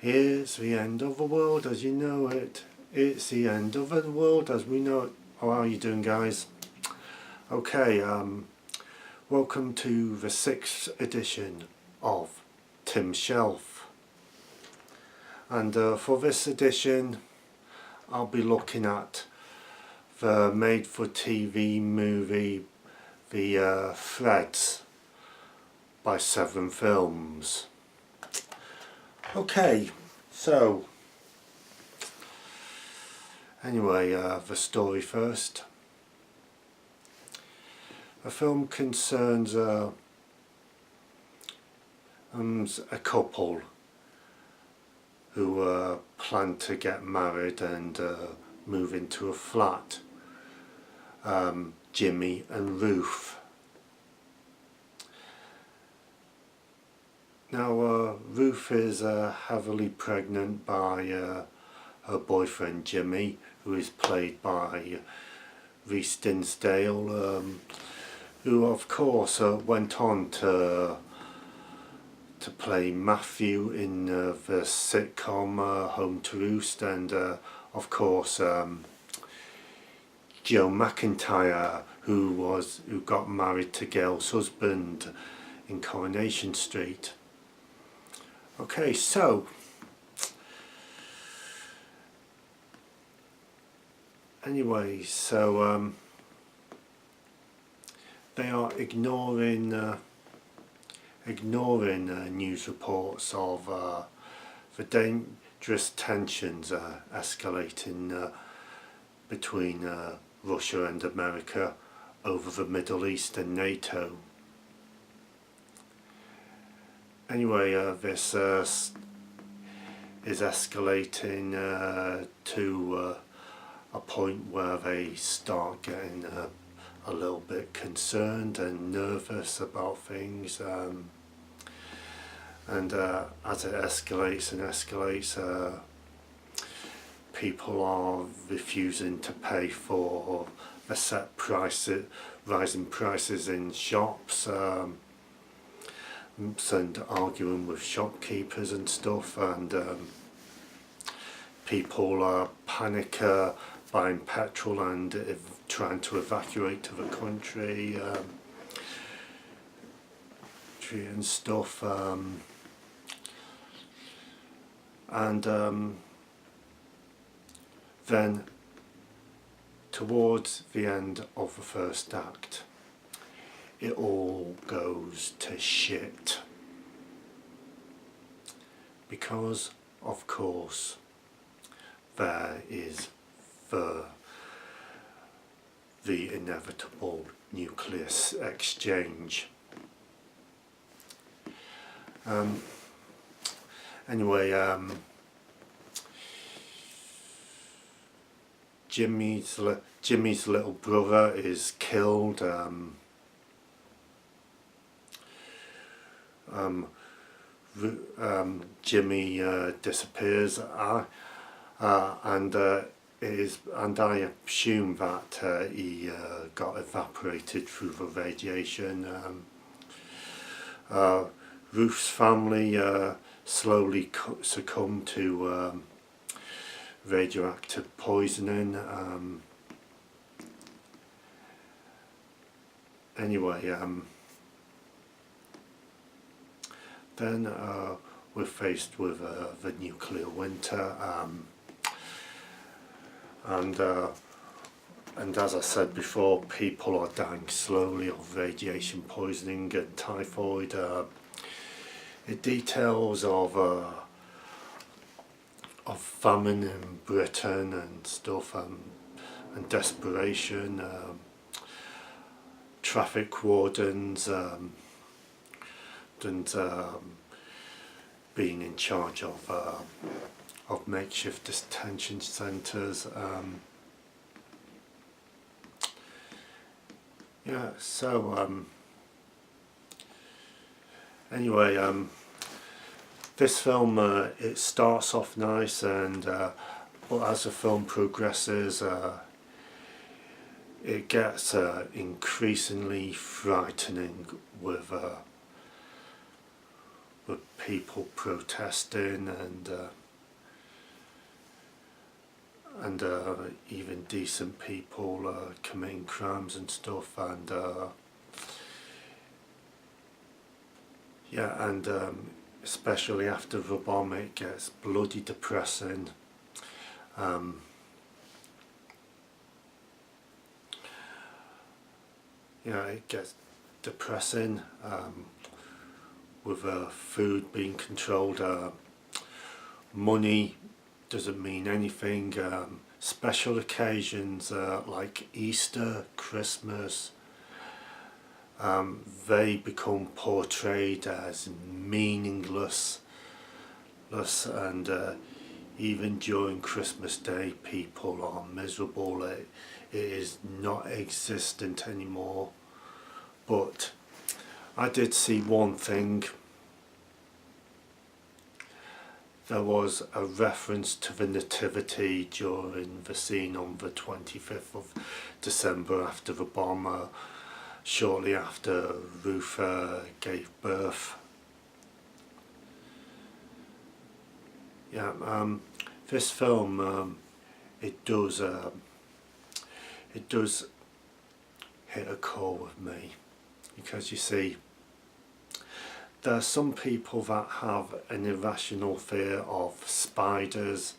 Here's the end of the world as you know it. It's the end of the world as we know it. How are you doing, guys? Okay, welcome to the 6th edition of Tim's Shelf. And for this edition, I'll be looking at the made-for-TV movie, The Threads by Severin Films. Okay, so anyway, the story first. The film concerns a couple who plan to get married and move into a flat, Jimmy and Ruth. Now Ruth is heavily pregnant by her boyfriend Jimmy, who is played by Rhys Dinsdale, who of course went on to play Matthew in the sitcom Home to Roost, and of course Joe McIntyre, who got married to Gail's husband in Coronation Street. Okay, so anyway, so they are ignoring news reports of the dangerous tensions escalating between Russia and America over the Middle East and NATO. Anyway, this is escalating to a point where they start getting a little bit concerned and nervous about things, and as it escalates and escalates, people are refusing to pay for the set prices, rising prices in shops, and arguing with shopkeepers and stuff, and people panic buying petrol and trying to evacuate to the country and stuff, and then towards the end of the first act, it all goes to shit, because of course there is the inevitable nuclear exchange. Anyway, Jimmy's little brother is killed. Jimmy disappears, and I assume that he got evaporated through the radiation. Ruth's family slowly succumb to radioactive poisoning. Anyway, then we're faced with the nuclear winter, and as I said before, people are dying slowly of radiation poisoning and typhoid. It details of famine in Britain and stuff, and desperation, traffic wardens, and being in charge of makeshift detention centres. Yeah, so anyway, this film, it starts off nice, and but as the film progresses, it gets increasingly frightening with with people protesting and even decent people committing crimes and stuff, and yeah, and especially after the bomb it gets bloody depressing. Yeah, it gets depressing with food being controlled. Money doesn't mean anything. Special occasions like Easter, Christmas, they become portrayed as meaningless, and even during Christmas Day people are miserable. It is not existent anymore. But I did see one thing. There was a reference to the nativity during the scene on the 25th of December after the bomb, shortly after Ruth gave birth. Yeah, this film, it does hit a chord with me, because you see, there are some people that have an irrational fear of spiders.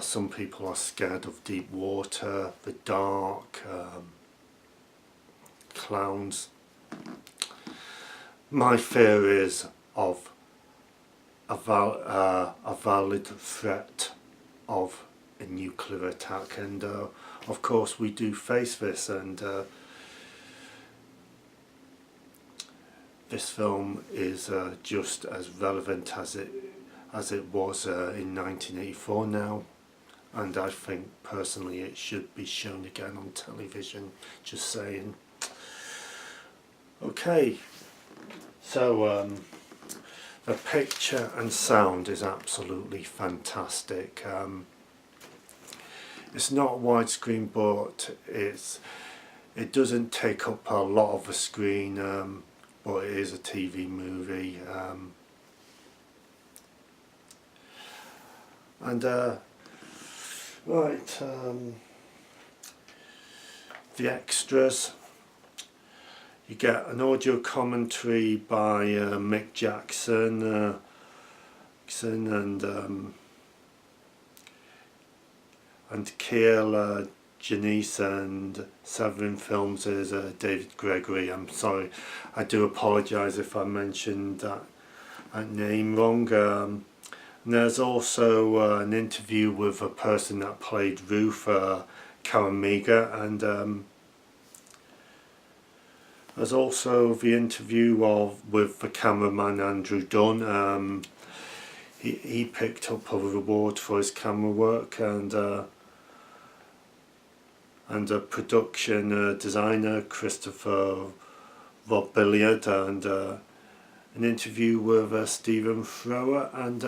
Some people are scared of deep water, the dark, clowns. My fear is of a valid threat of a nuclear attack, and of course we do face this, and this film is just as relevant as it was in 1984 now, and I think personally it should be shown again on television, just saying. Okay, so the picture and sound is absolutely fantastic. It's not widescreen, but it doesn't take up a lot of the screen, but it is a TV movie, and right, the extras. You get an audio commentary by Mick Jackson, and Keel, Janice, and Severin Films is David Gregory. I'm sorry, I do apologise if I mentioned that name wrong. And there's also an interview with a person that played Ruth, Karen Meager, and there's also the interview with the cameraman Andrew Dunn. He picked up a reward for his camera work, and a production designer, Christopher Rob Billiard, and an interview with Stephen Thrower, and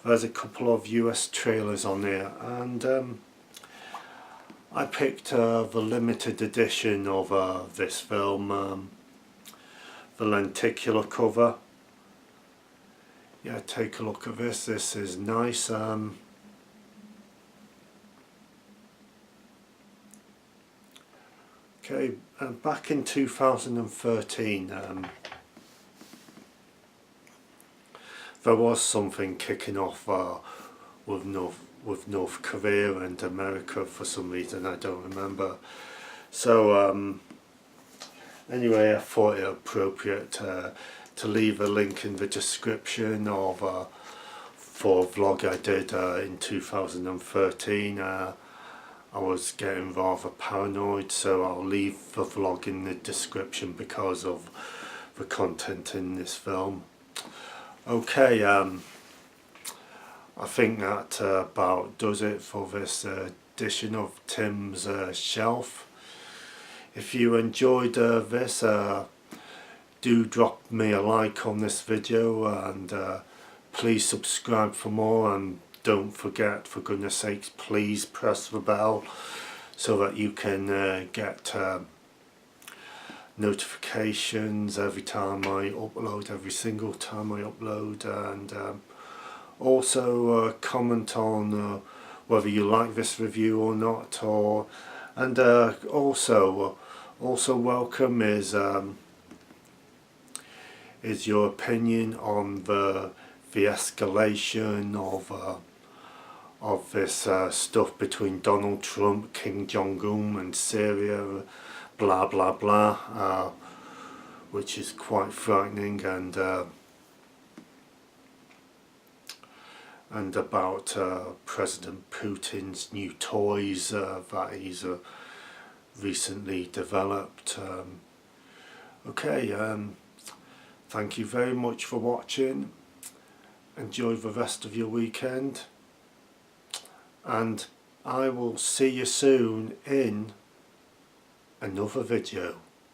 there's a couple of US trailers on there, and I picked the limited edition of this film, the lenticular cover. Yeah, take a look at this. This is nice. Okay, back in 2013, there was something kicking off with North Korea and America for some reason, I don't remember. So anyway, I thought it appropriate to leave a link in the description of for a vlog I did in 2013. I was getting rather paranoid, so I'll leave the vlog in the description because of the content in this film. Okay, I think that about does it for this edition of Tim's Shelf. If you enjoyed this, do drop me a like on this video, and please subscribe for more, and don't forget, for goodness sakes, please press the bell so that you can get notifications every time I upload, every single time I upload, and also comment on whether you like this review or not, and also welcome is your opinion on the escalation of this stuff between Donald Trump, Kim Jong Un and Syria, blah blah blah, which is quite frightening, and about President Putin's new toys that he's recently developed. Thank you very much for watching. Enjoy the rest of your weekend, and I will see you soon in another video.